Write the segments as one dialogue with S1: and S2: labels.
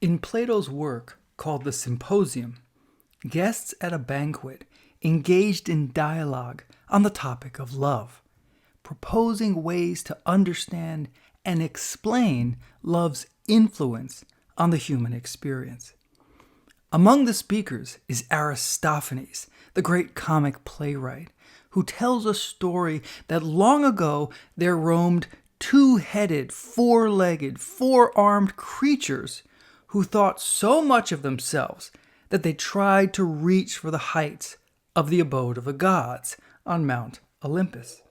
S1: In Plato's work called the Symposium, guests at a banquet engaged in dialogue on the topic of love, proposing ways to understand and explain love's influence on the human experience. Among the speakers is Aristophanes, the great comic playwright, who tells a story that long ago there roamed two-headed, four-legged, four-armed creatures who thought so much of themselves that they tried to reach for the heights of the abode of the gods on Mount Olympus.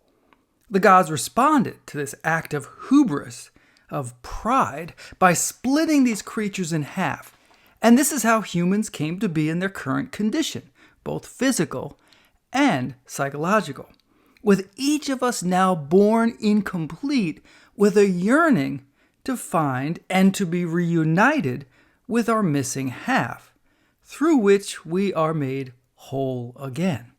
S1: The gods responded to this act of hubris, of pride, by splitting these creatures in half. And this is how humans came to be in their current condition, both physical and psychological, with each of us now born incomplete with a yearning to find and to be reunited with our missing half, through which we are made whole again.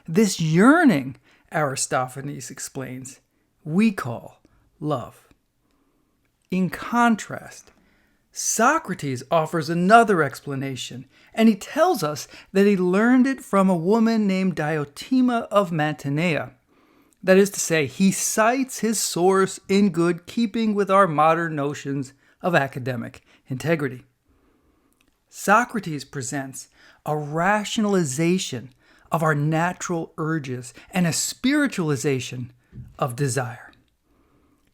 S1: This yearning, Aristophanes explains, we call love. In contrast, Socrates offers another explanation, and he tells us that he learned it from a woman named Diotima of Mantinea. That is to say, he cites his source in good keeping with our modern notions of academic integrity. Socrates presents a rationalization of our natural urges and a spiritualization of desire.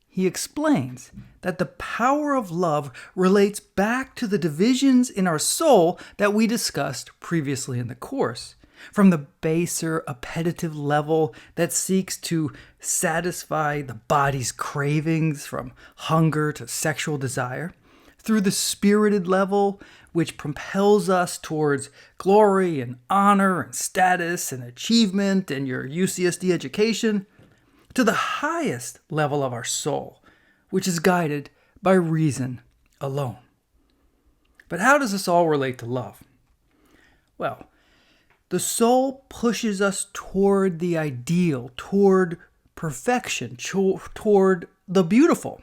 S1: He explains that the power of love relates back to the divisions in our soul that we discussed previously in the course, from the baser appetitive level that seeks to satisfy the body's cravings from hunger to sexual desire, through the spirited level which propels us towards glory and honor and status and achievement and your UCSD education, to the highest level of our soul, which is guided by reason alone. But how does this all relate to love? Well, the soul pushes us toward the ideal, toward perfection, toward the beautiful.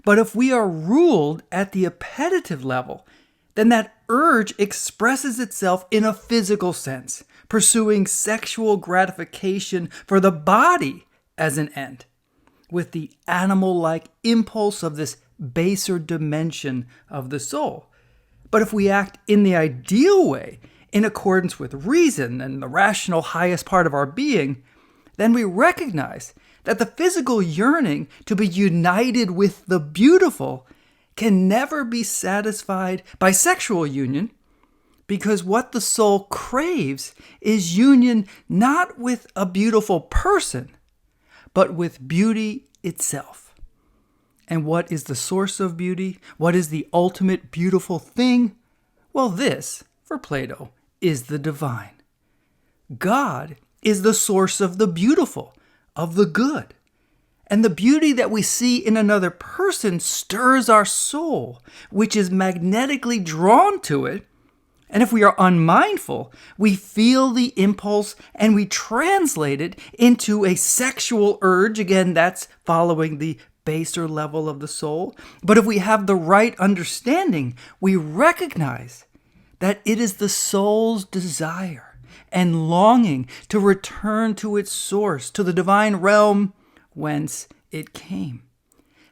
S1: But if we are ruled at the appetitive level, then that urge expresses itself in a physical sense, pursuing sexual gratification for the body as an end, with the animal-like impulse of this baser dimension of the soul. But if we act in the ideal way, in accordance with reason and the rational highest part of our being, then we recognize that the physical yearning to be united with the beautiful can never be satisfied by sexual union, because what the soul craves is union not with a beautiful person, but with beauty itself. And what is the source of beauty? What is the ultimate beautiful thing? Well, this, for Plato, is the divine. God is the source of the beautiful, of the good. And the beauty that we see in another person stirs our soul, which is magnetically drawn to it. And if we are unmindful, we feel the impulse and we translate it into a sexual urge. Again, that's following the baser level of the soul. But if we have the right understanding, we recognize that it is the soul's desire and longing to return to its source, to the divine realm whence it came.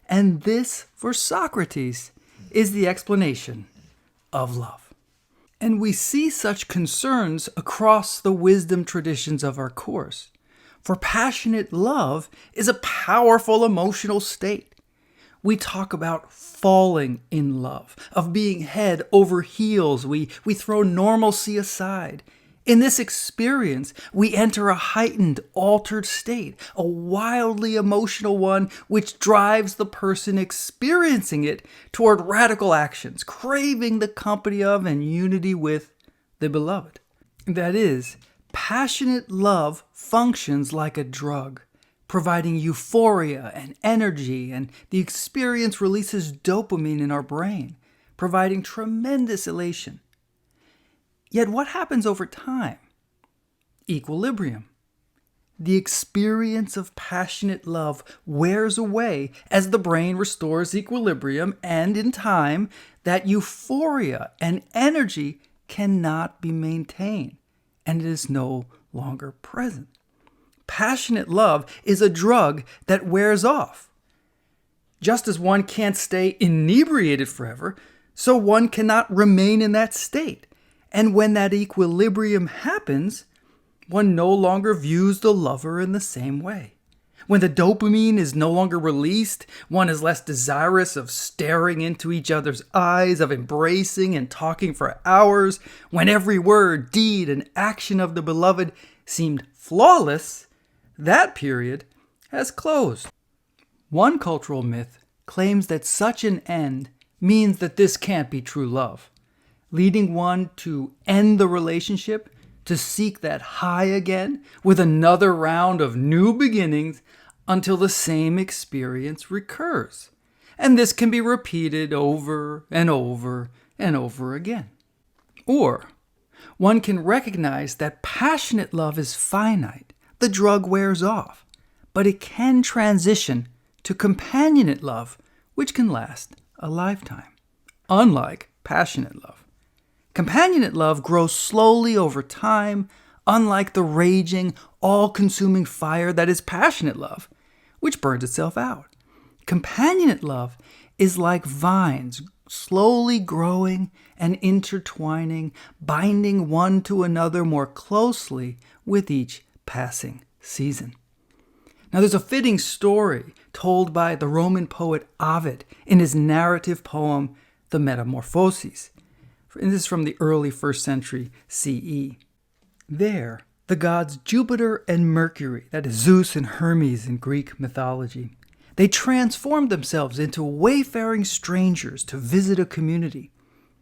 S1: And this, for Socrates, is the explanation of love. And we see such concerns across the wisdom traditions of our course. For passionate love is a powerful emotional state. We talk about falling in love, of being head over heels. We throw normalcy aside. In this experience, we enter a heightened, altered state, a wildly emotional one which drives the person experiencing it toward radical actions, craving the company of and unity with the beloved. That is, passionate love functions like a drug, providing euphoria and energy, and the experience releases dopamine in our brain, providing tremendous elation. Yet what happens over time? Equilibrium. The experience of passionate love wears away as the brain restores equilibrium, and in time, that euphoria and energy cannot be maintained, and it is no longer present. Passionate love is a drug that wears off. Just as one can't stay inebriated forever, so one cannot remain in that state. And when that equilibrium happens, one no longer views the lover in the same way. When the dopamine is no longer released, one is less desirous of staring into each other's eyes, of embracing and talking for hours. When every word, deed, and action of the beloved seemed flawless, that period has closed. One cultural myth claims that such an end means that this can't be true love, leading one to end the relationship, to seek that high again with another round of new beginnings until the same experience recurs. And this can be repeated over and over and over again. Or one can recognize that passionate love is finite. The drug wears off, but it can transition to companionate love, which can last a lifetime, unlike passionate love. Companionate love grows slowly over time, unlike the raging, all-consuming fire that is passionate love, which burns itself out. Companionate love is like vines, slowly growing and intertwining, binding one to another more closely with each passing season. Now, there's a fitting story told by the Roman poet Ovid in his narrative poem, The Metamorphoses. And this is from the early 1st century CE. There, the gods Jupiter and Mercury, that is Zeus and Hermes in Greek mythology, they transformed themselves into wayfaring strangers to visit a community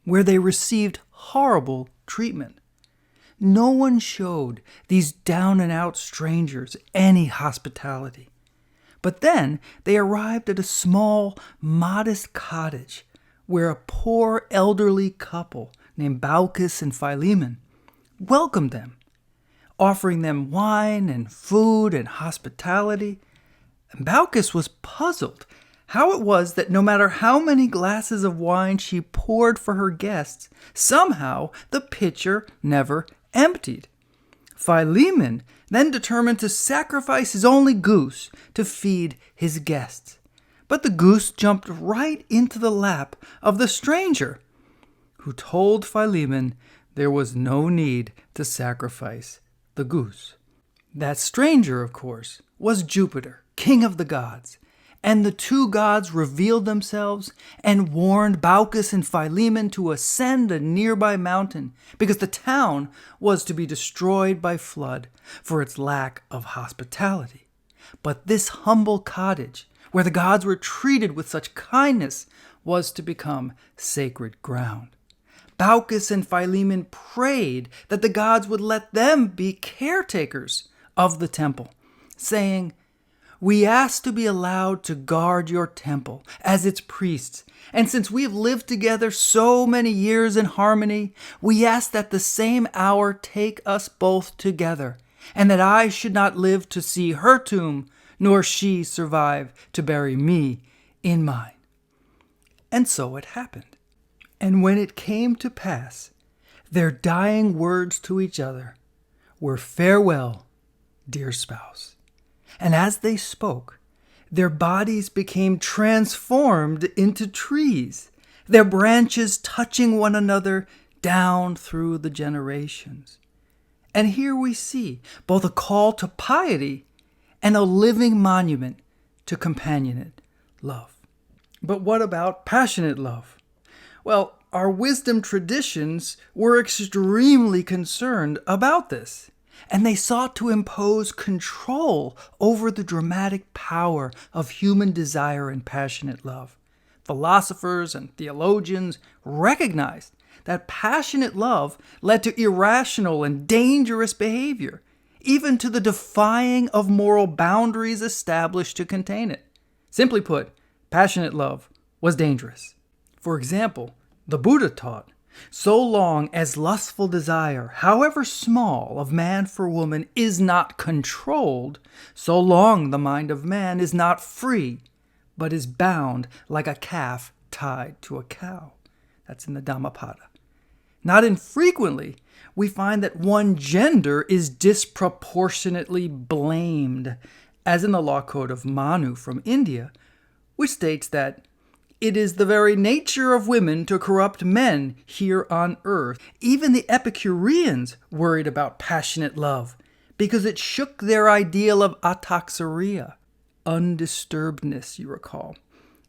S1: where they received horrible treatment. No one showed these down-and-out strangers any hospitality. But then they arrived at a small, modest cottage where a poor elderly couple named Baucis and Philemon welcomed them, offering them wine and food and hospitality. And Baucis was puzzled how it was that no matter how many glasses of wine she poured for her guests, somehow the pitcher never emptied. Philemon then determined to sacrifice his only goose to feed his guests. But the goose jumped right into the lap of the stranger, who told Philemon there was no need to sacrifice the goose. That stranger, of course, was Jupiter, king of the gods, and the two gods revealed themselves and warned Baucis and Philemon to ascend a nearby mountain because the town was to be destroyed by flood for its lack of hospitality. But this humble cottage, where the gods were treated with such kindness, was to become sacred ground. Baucis and Philemon prayed that the gods would let them be caretakers of the temple, saying, "We ask to be allowed to guard your temple as its priests, and since we have lived together so many years in harmony, we ask that the same hour take us both together, and that I should not live to see her tomb, nor she survive to bury me in mine." And so it happened. And when it came to pass, their dying words to each other were, "Farewell, dear spouse." And as they spoke, their bodies became transformed into trees, their branches touching one another down through the generations. And here we see both a call to piety and a living monument to companionate love. But what about passionate love? Well, our wisdom traditions were extremely concerned about this, and they sought to impose control over the dramatic power of human desire and passionate love. Philosophers and theologians recognized that passionate love led to irrational and dangerous behavior, even to the defying of moral boundaries established to contain it. Simply put, passionate love was dangerous. For example, the Buddha taught So long as lustful desire, however small, of man for woman is not controlled, so long the mind of man is not free, but is bound like a calf tied to a cow. That's in the Dhammapada. Not infrequently, we find that one gender is disproportionately blamed, as in the law code of Manu from India, which states that it is the very nature of women to corrupt men here on earth. Even the Epicureans worried about passionate love because it shook their ideal of ataxaria, undisturbedness, you recall.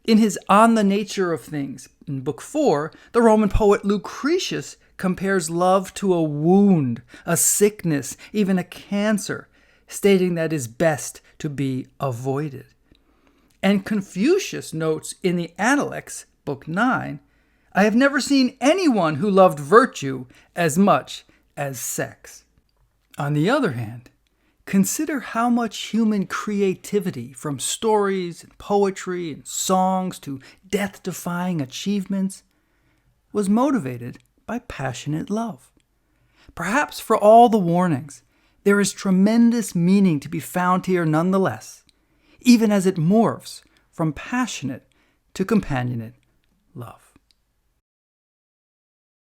S1: In his On the Nature of Things, in Book 4, the Roman poet Lucretius compares love to a wound, a sickness, even a cancer, stating that it is best to be avoided. And Confucius notes in the Analects, Book 9, I have never seen anyone who loved virtue as much as sex. On the other hand, consider how much human creativity, from stories and poetry and songs to death-defying achievements, was motivated by passionate love. Perhaps for all the warnings, there is tremendous meaning to be found here nonetheless, even as it morphs from passionate to companionate love.